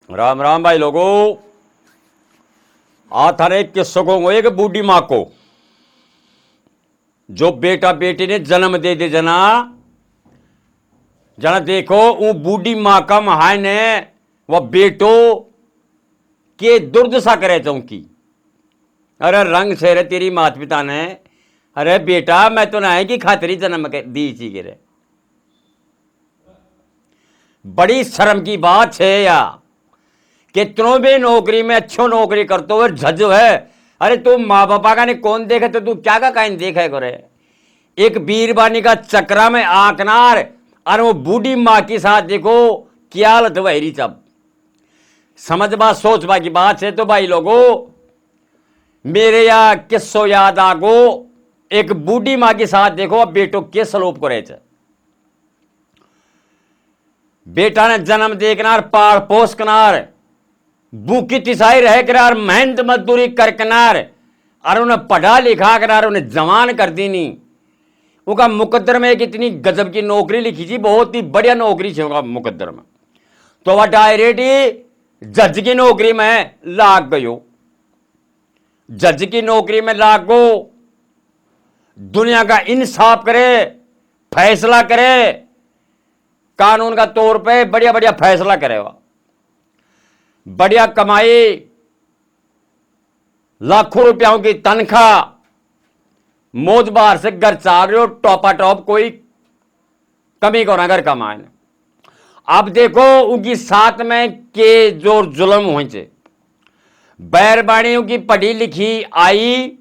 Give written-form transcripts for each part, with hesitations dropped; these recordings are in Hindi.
राम राम भाई लोगों। था एक किस्सों को एक बूढ़ी माँ को जो बेटा बेटी ने जन्म दे दे जना जना देखो वो बूढ़ी माँ का महान है वह बेटो के दुर्दशा करे चौकी। अरे रंग से रे तेरी माता पिता ने, अरे बेटा मैं तो ना है कि खातरी जन्म दी ची गिरे। बड़ी शर्म की बात है या कितनों भी नौकरी में अच्छो नौकरी करते हुए झज है। अरे तू माँ बापा का नहीं कौन देखे तो तू क्या का काइन देखे करे। एक बीरबानी का चक्रा में आकनार और वो बूढ़ी माँ के साथ देखो क्या हालत वही सब समझ बात सोच बा की बात है। तो भाई लोगों मेरे या किस्सो याद आगो एक बूढ़ी माँ के साथ देखो अब बेटो के सलोप करे थे। बेटा ने जन्म देखनार पाड़ पोस कनार भूखी तिसाई रह करार मेहनत मजदूरी कर कनार और उन्हें पढ़ा लिखा करार उन्हें जवान कर दी नहीं। उनका मुकद्दर में एक इतनी गजब की नौकरी लिखी थी, बहुत ही बढ़िया नौकरी थी उनका मुकद्दर में। तो वह डायरेक्ट ही जज की नौकरी में लाग गयो। जज की नौकरी में लाग गो, दुनिया का इंसाफ करे, फैसला करे, कानून का तौर पे बढ़िया बढ़िया फैसला करे, बढ़िया कमाई, लाखों रुपयों की तनख्वाह, मौज बाहर से घर चाल रहे हो, टॉपा टॉप, कोई कमी को ना घर कमाए। अब देखो उनकी साथ में के जो जुल्म हुए बैरबाणियों की पढ़ी लिखी आई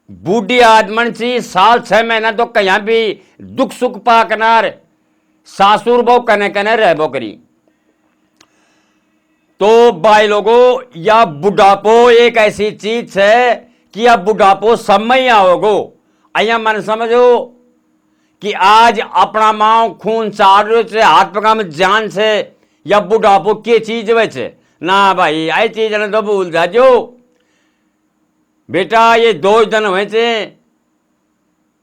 बूढ़ी आदमन सी साल 6 महीना तो कहीं भी दुख सुख पाकनार सासुर बो कने कने रहबो करी। तो भाई लोगों या बुढ़ापो एक ऐसी चीज है कि अब बुढ़ापो समय आओगो। अया मन समझो कि आज अपना माओ खून चाल रहे से हाथ पका में जान से या बुढ़ापो के चीज वैसे ना भाई आई चीज ने तो भूल जाजो बेटा। ये 2 दिन हुए थे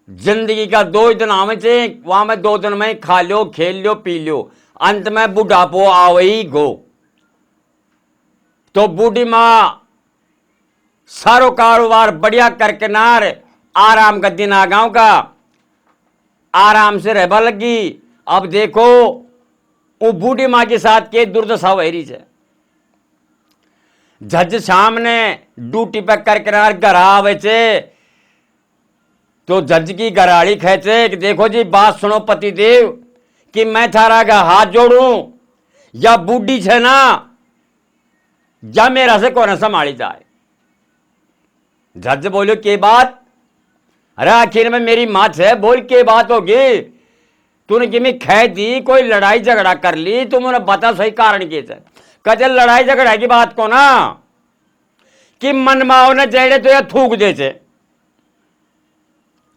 जिंदगी का, 2 दिन आवे थे वहां में 2 दिन में खा लो खेल लो पी लो, अंत में बुढ़ापो आवे ही गो। तो बूढ़ी माँ सारो कारोबार बढ़िया करके नार आराम का दिन आ गांव का आराम से रहबा लगी। अब देखो वो बूढ़ी माँ के साथ के दुर्दशा वही है। जज सामने ड्यूटी पे करके नार घर आवे चे तो जज की घराड़ी खेचे कि देखो जी बात सुनो पतिदेव कि मैं थारा का हाथ जोड़ूं या बूढ़ी छे ना या मेरा से कौन संभाली जाए। जज बोलो के बात, अरे आखिर में मेरी माँ है बोल के बात होगी। तूने कि मैं खे दी कोई लड़ाई झगड़ा कर ली तुम उन्हें बता सही कारण के थे। कचल लड़ाई झगड़ा की बात को ना कि मनमाओ ने जेड़े तो या थूक दे थे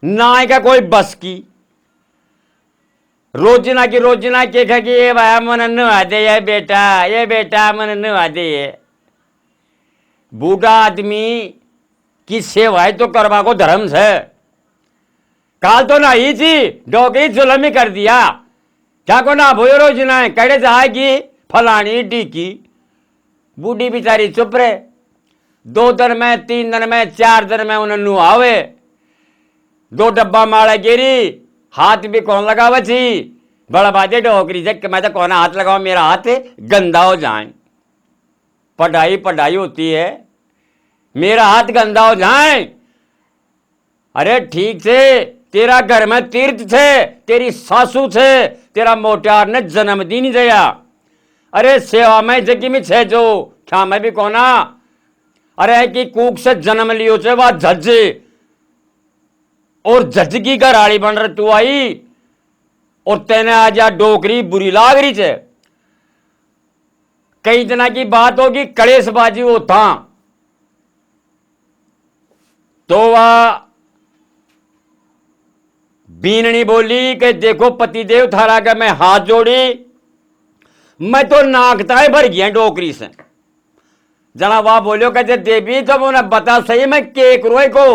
ना का कोई बस की रोजना की रोजना के खा कि ये भाई मन नवा दे ये बेटा मन नवा दे। बूढ़ा आदमी की सेवाएं तो करवा को धर्म से काल तो ना ही थी डोकरी जुलम ही कर दिया क्या को ना भोयो रोजना है कड़े जाएगी फलानी टीकी। बूढ़ी बेचारी चुप रहे, 2 दिन में 3 दिन में 4 दिन में उन्हें नुआवे 2 डब्बा माड़ा गिरी हाथ भी कौन लगावे थी बड़ा बाजे डोकरी जग मैं तो कौन हाथ लगाओ मेरा हाथ गंदा हो जाए। पढ़ाई पढ़ाई होती है मेरा हाथ गंदा हो जाए। अरे ठीक से तेरा घर में तीर्थ थे, तेरी सासू थे, तेरा मोटार ने जन्मदिन दिया। अरे सेवा में जगी में छे जो क्या मैं भी कोना। अरे कि कूक से जन्म लियो छे वह जज और जज की घराड़ी बन रही तू आई और तेने आज या डोकरी बुरी लाग रही छे। कई जना की बात होगी कलेशबाजी होता तो वह बीननी बोली कि देखो पतिदेव थारा का मैं हाथ जोड़ी मैं तो नाकताएं भर गया डोकरी से। जना वह बोलो कहते देवी तो उन्हें बता सही मैं के करो को।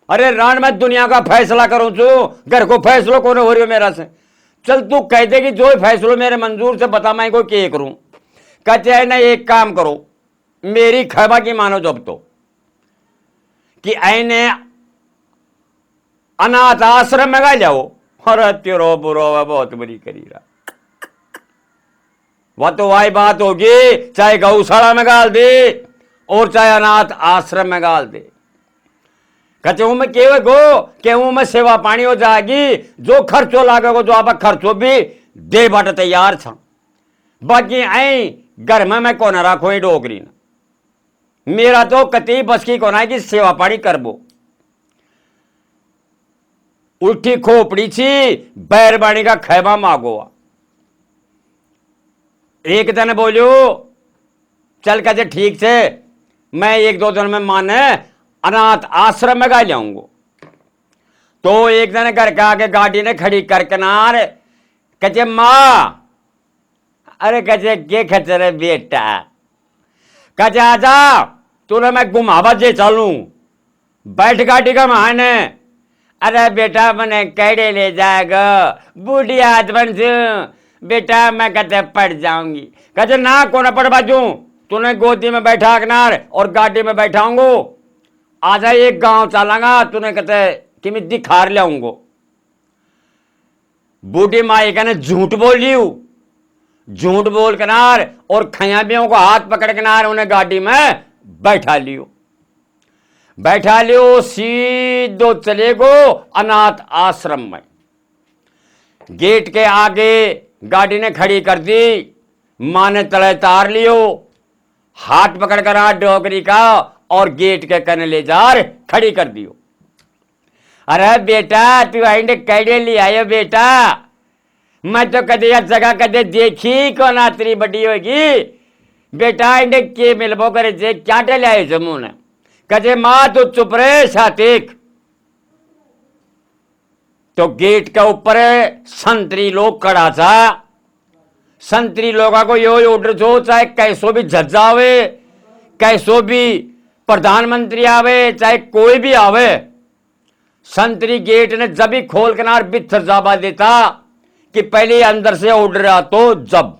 अरे रान मैं दुनिया का फैसला करूं छू घर को फैसलो कौन हो रही हो मेरा से। चल तू कह दे कि जो फैसलो मेरे मंजूर से बता मैं को के करूं। कहते हैं ना एक काम करो, मेरी खैबा की मानो जब तो कि ऐने अनाथ आश्रम में गा जाओ। अरे तेरो बुरो बहुत बुरी करी रहा। वह तो वही बात होगी, चाहे गौशाला में गाल दे और चाहे अनाथ आश्रम में गाल दे। कहते में केवल गो केहू में सेवा पानी हो जाएगी, जो खर्चो लागेगो जो आप खर्चो भी दे बट तैयार था। बाकी आई घर में मैं कौन रखो डोकरी ना, मेरा तो कति बस की कौन है कि सेवा पानी करबो। उल्टी खोपड़ी छी बैरबाणी का खैबा मांगो। एक दिन बोलो चल कहते ठीक से मैं एक दो दिन में माने अनाथ आश्रम में गा जाऊंगा। तो एक दिन घर के आगे गाड़ी ने खड़ी कर किनार कहते माँ, अरे कहते के खचरे बेटा, कहते आजा तूने मैं घुमावा जे चलूं, बैठ गाड़ी का महाने। अरे बेटा मैंने कैडे ले जाएगा, बूढ़ी आदमन से बेटा मैं कहते पड़ जाऊंगी। कहते ना कौन पड़ बाजू, तूने गोदी में बैठा किनार और गाड़ी में बैठाऊंगो, आजा एक गांव चलांगा, तूने कहते कि मैं दिखार लाऊंगो। बूढ़ी माई कहने झूठ बोल लियो, झूठ बोल किनार और खयाबियों को हाथ पकड़ किनार उन्हें गाड़ी में बैठा लियो सीधो चले गो अनाथ आश्रम में। गेट के आगे गाड़ी ने खड़ी कर दी, माँ ने तले तार लियो, हाथ पकड़ कर आ डोकरी का और गेट के कने ले जार खड़ी कर दियो। अरे बेटा तू आइंडे कैडे ले आयो बेटा, मैं तो कदे यह जगह कदे देखी को ना तेरी बड़ी होगी। बेटा आइंडे के मिलबो करे जे क्या ले आए जमुन, कदे माँ तो चुप रहे साथिक। तो गेट के ऊपर संतरी लोग खड़ा था। संतरी लोगों को यो ऑर्डर जो चाहे कैसो भी झज्जा आवे, कैसो भी प्रधानमंत्री आवे, चाहे कोई भी आवे, संतरी गेट ने जब भी खोल किनार बिथर जाबा देता कि पहले अंदर से ऑर्डर आ। तो जब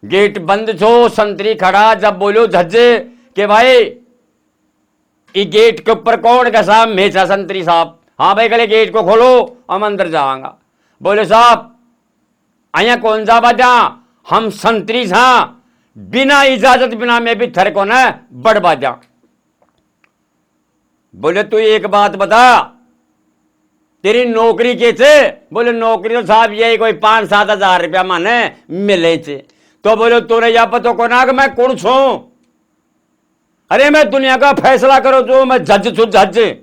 गेट बंद छो संतरी खड़ा, जब बोलो झज्जे कि भाई ये गेट के ऊपर कौन का साहब मेचा संतरी साहब, हाँ भाई कल गेट को खोलो हम अंदर जावांगा। बोले साहब आया कौन जा बाजा, हम संतरी था, बिना इजाजत बिना मैं भी थर को न बड़ बाजा। बोले तू एक बात बता तेरी नौकरी के थे। बोले नौकरी तो साहब यही कोई 5-7 हजार रुपया माने मिले थे। तो बोले तूने या पता को ना कि मैं कौन छू। अरे मैं दुनिया का फैसला करो जो मैं जज छू जज,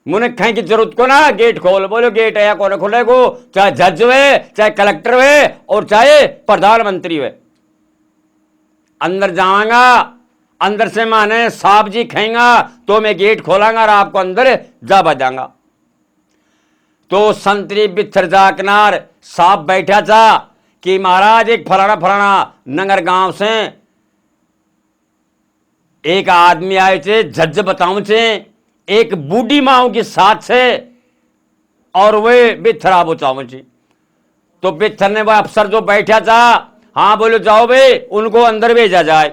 मुझे कहीं की जरूरत को ना, गेट खोल। बोलो गेट है कौन खोलेगो, चाहे जज हुए चाहे कलेक्टर हुए और चाहे प्रधानमंत्री हुए। अंदर जाऊंगा, अंदर से माने साहब जी खाएंगा तो मैं गेट खोलांगा और आपको अंदर जा बजाऊंगा। तो संतरी बिथर जा किनार साहब बैठा था कि महाराज एक फलाना फलाना नगर गांव से एक आदमी आए थे, जज बताऊं थे, एक बूढ़ी माओ के साथ से और वे बिथर आबो चाहो जी। तो बिथर ने वह अफसर जो बैठा था, हाँ बोलो जाओ भाई उनको अंदर भेजा जाए।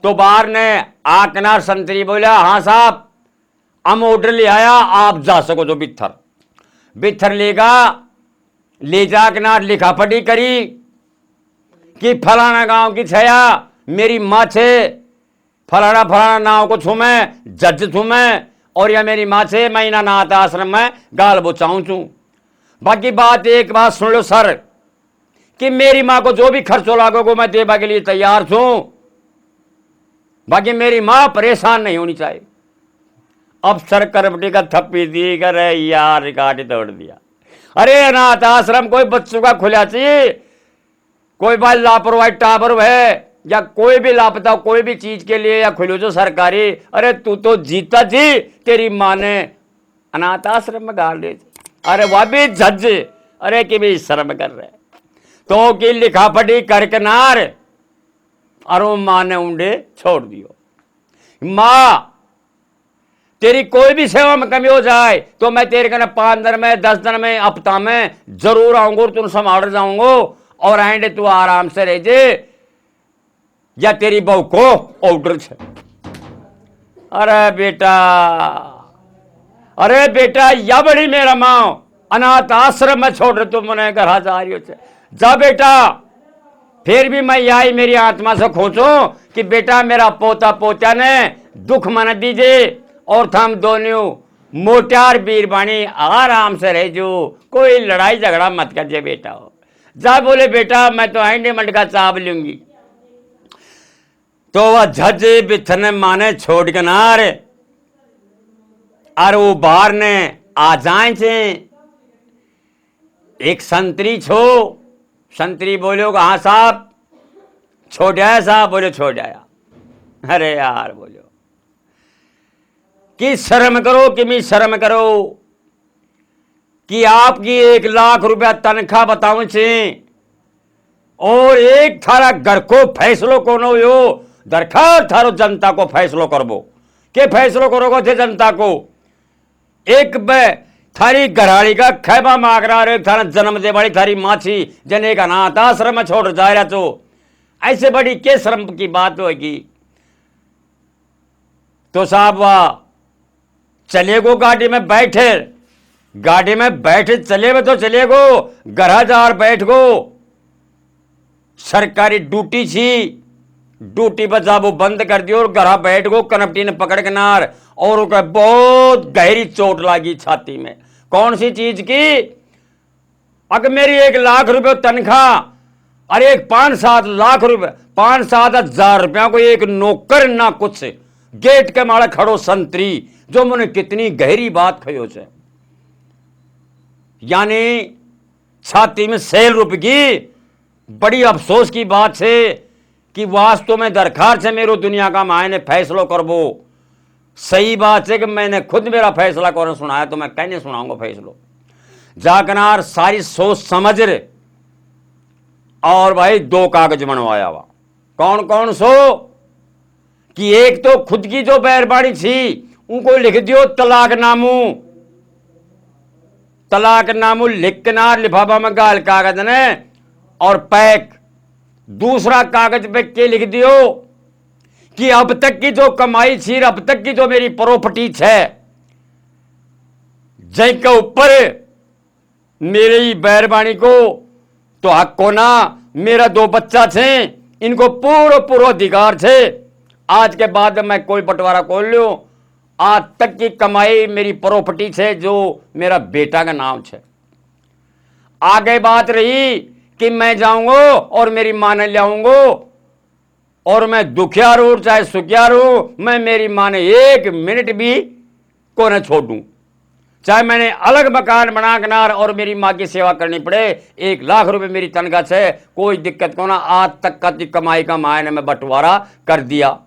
तो बाहर ने आ किनार संतरी बोला हाँ साहब हम ऑर्डर ले आया, आप जा सको। जो बिथर ले जा किनार लिखा पढ़ी करी कि फलाना गांव की छया मेरी माँ छे, फलाना फलाना नाव को छू मैं, जज छू मैं, और यह मेरी माँ छे, मैं इना नाथ आश्रम में गाल बोचाऊं छू। बाकी बात एक बात सुन लो सर कि मेरी माँ को जो भी खर्चो लागोगो मैं देवा के लिए तैयार छूं, बाकी मेरी माँ परेशान नहीं होनी चाहिए। अफसर करपटी का थप्पी दी कर यार रिकॉर्ड तोड़ दिया। अरे अनाथ आश्रम कोई बच्चों का खुला चाहिए, कोई बात लापरवाही टाबर है या कोई भी लापता कोई भी चीज के लिए या खुलो जो सरकारी, अरे तू तो जीता जी, तेरी माँ ने अनाथ आश्रम में गाल दे। अरे वह भी जज, अरे कि भी शर्म कर रहे तो कि लिखा पढ़ी करके नार और माँ ने उंडे छोड़ दियो। माँ तेरी कोई भी सेवा में कमी हो जाए तो मैं तेरे कने 5 दिन में 10 दिन में हफ्ता में जरूर आऊंगा और तुम संभाल जाऊंगा और आएंगे तू आराम से रह जे, या तेरी बहू को ऑर्डर छे। अरे बेटा या बड़ी मेरा माँ अनाथ आश्रम में छोड़ रहे, तू मने घर जा रही हो छे, जा बेटा। फिर भी मैं यही मेरी आत्मा से खोचूं कि बेटा मेरा पोता पोता ने दुख मन दीजिए, और थम दोनों मोटार बीरबानी आराम से रह जो, कोई लड़ाई झगड़ा मत कर जे बेटा हो। जा बोले बेटा मैं तो आइंडे मंड का चाप लूंगी। तो वह झज्जे बिथने माने छोड़ के नार और वो बाहर ने आ जाए छे। एक संतरी छो, संतरी बोलो हाँ साहब छोड़ आया, साहब बोलो छोड़ आया। अरे यार बोलो कि शर्म करो, कि मैं शर्म करो कि आपकी 1 लाख रुपया तनख्वाह बताऊं छे, और एक थारा घर को फैसलो कोनो यो दरखार थारो जनता को फैसलो करबो के फैसलो करोगे थे जनता को। एक थारी घराड़ी का खैबा मांग रहा, एक थारा जन्म दे बड़ी थारी माछी जन एक अनाथ आश्रम में छोड़ जा रहा, तो ऐसे बड़ी के शर्म की बात होगी। तो साहब वाह चलेगो गाड़ी में बैठे, गाड़ी में बैठे चले तो चलेगो, घर जार बैठ गो। सरकारी ड्यूटी छी, ड्यूटी पर जाबो बंद कर दियो और घर बैठ गो। कनपटी ने पकड़ के नार और उनको बहुत गहरी चोट लगी छाती में। कौन सी चीज की? अगर मेरी 1 लाख रुपए तनख्वाह, अरे एक 5-7 लाख रुपए, 5-7 हजार रुपया को एक नौकर ना कुछ, गेट के माड़े खड़ो संतरी, जो मुझे कितनी गहरी बात खयो से, यानी छाती में सेल रुपगी। बड़ी अफसोस की बात है कि वास्तव में दरकार से मेरो दुनिया का मायने फैसलो करबो। सही बात है कि मैंने खुद मेरा फैसला कौन सुनाया, तो मैं कहने सुनाऊंगा फैसलो। जाकनार सारी सोच समझ रे, और भाई 2 कागज बनवाया हुआ। कौन कौन सो? कि एक तो खुद की जो बैरबाड़ी थी उनको लिख दियो तलाकनामू, तलाकनामू लिख के ना लिफाफा में गाल कागज ने और पैक। दूसरा कागज पे के लिख दियो कि अब तक की जो कमाई थी, अब तक की जो मेरी प्रॉपर्टी है, जय के ऊपर मेरी बैरबानी को तो हक को ना, मेरा 2 बच्चा थे, इनको पूरा अधिकार थे। आज के बाद मैं कोई बंटवारा खोल लूं, आज तक की कमाई मेरी प्रॉपर्टी है जो मेरा बेटा का नाम है। आगे बात रही कि मैं जाऊंगा और मेरी मां ने ले आऊंगा, और मैं दुखिया रू चाहे सुखिया रू, मैं मेरी मां ने 1 मिनट भी को न छोड़ूं। चाहे मैंने अलग मकान बना के नार और मेरी मां की सेवा करनी पड़े, 1 लाख रुपए मेरी तनख्वाह से, कोई दिक्कत को ना। आज तक का कमाई का मायने में बंटवारा कर दिया।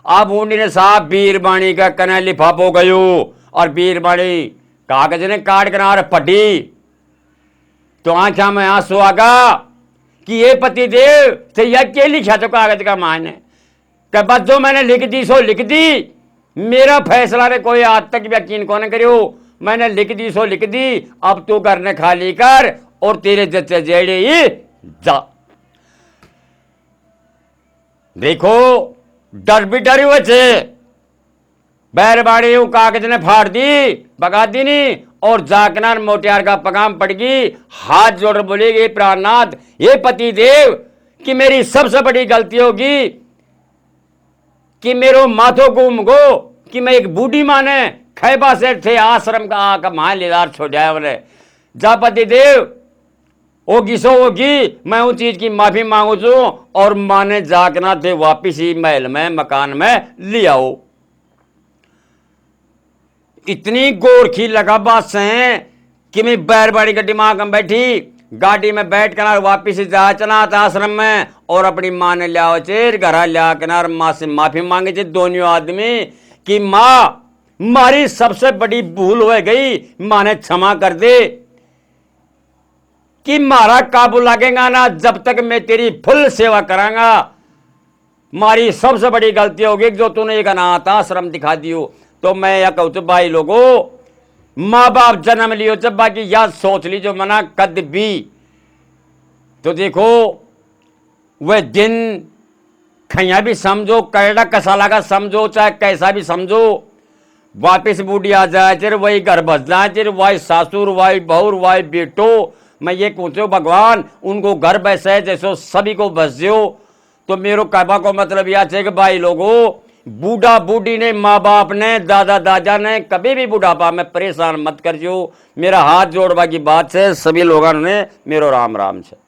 अब ऊँडी ने साहब बीरबाणी का कने लिफाफो गयो, और बीरबाणी कागज ने काट के नार पढ़ी, तो आंखा में आंसू आगा कि ये पति देव तो यह क्या लिखा तो कागज का मायने, कि बस जो मैंने लिख दी सो लिख दी, मेरा फैसला ने कोई आज तक यकीन कौन करियो। मैंने लिख दी सो लिख दी, अब तू घर ने खाली कर और तेरे जच्चे जेड़े ही जा। देखो डर भी डरी हुए थे, बैरबाड़ी कागज ने फाड़ दी, भगा दी नहीं, और जाकनार मोटियार का पगाम पड़ गई। हाथ जोड़ बोलेगी प्राणनाथ ये पति देव कि मेरी सबसे बड़ी गलती होगी कि मेरो माथो गुम गो, कि मैं एक बूढ़ी मां ने खैबा से थे आश्रम का आका महालेदार छोड़ा उन्हें। जा पति देव होगी सो होगी, मैं उस चीज की माफी मांगू छू, और मां ने जाकना थे वापिस ही महल में मकान में ले आओ। इतनी गोरखी लगा बात से कि मैं बैरबाड़ी के दिमाग में बैठी, गाड़ी में बैठ कर वापिस जा चला था आश्रम में, और अपनी मां ने लिया चेर घर लिया किनार मां से माफी मांगी थी दोनों आदमी कि मां मारी सबसे बड़ी भूल हो गई, मां ने क्षमा कर दे, कि मारा काबू लगेगा ना जब तक मैं तेरी फुल सेवा करांगा। मारी सबसे बड़ी गलती होगी जो तूने एक अनाथ आश्रम दिखा दियो। तो मैं यह कहूँ भाई लोगों, माँ बाप जन्म लियो जब बाकी याद सोच ली जो मना कद भी तो देखो वह दिन खैया भी समझो, करड़ा कसाला का समझो, चाहे कैसा भी समझो, वापिस बूढ़ी आ जाए, फिर वही घर बस जाए, फिर वही सासुर, वही बहुर, वही बेटो। मैं ये कहते हो भगवान उनको घर बसे जैसो सभी को बस दो। तो मेरो कहबा को मतलब यह है कि भाई लोगों, बूढ़ा बूढ़ी ने, माँ बाप ने, दादा दादा ने कभी भी बुढ़ापा में परेशान मत कर जो। मेरा हाथ जोड़वा की बात है सभी लोगों ने। मेरो राम राम से।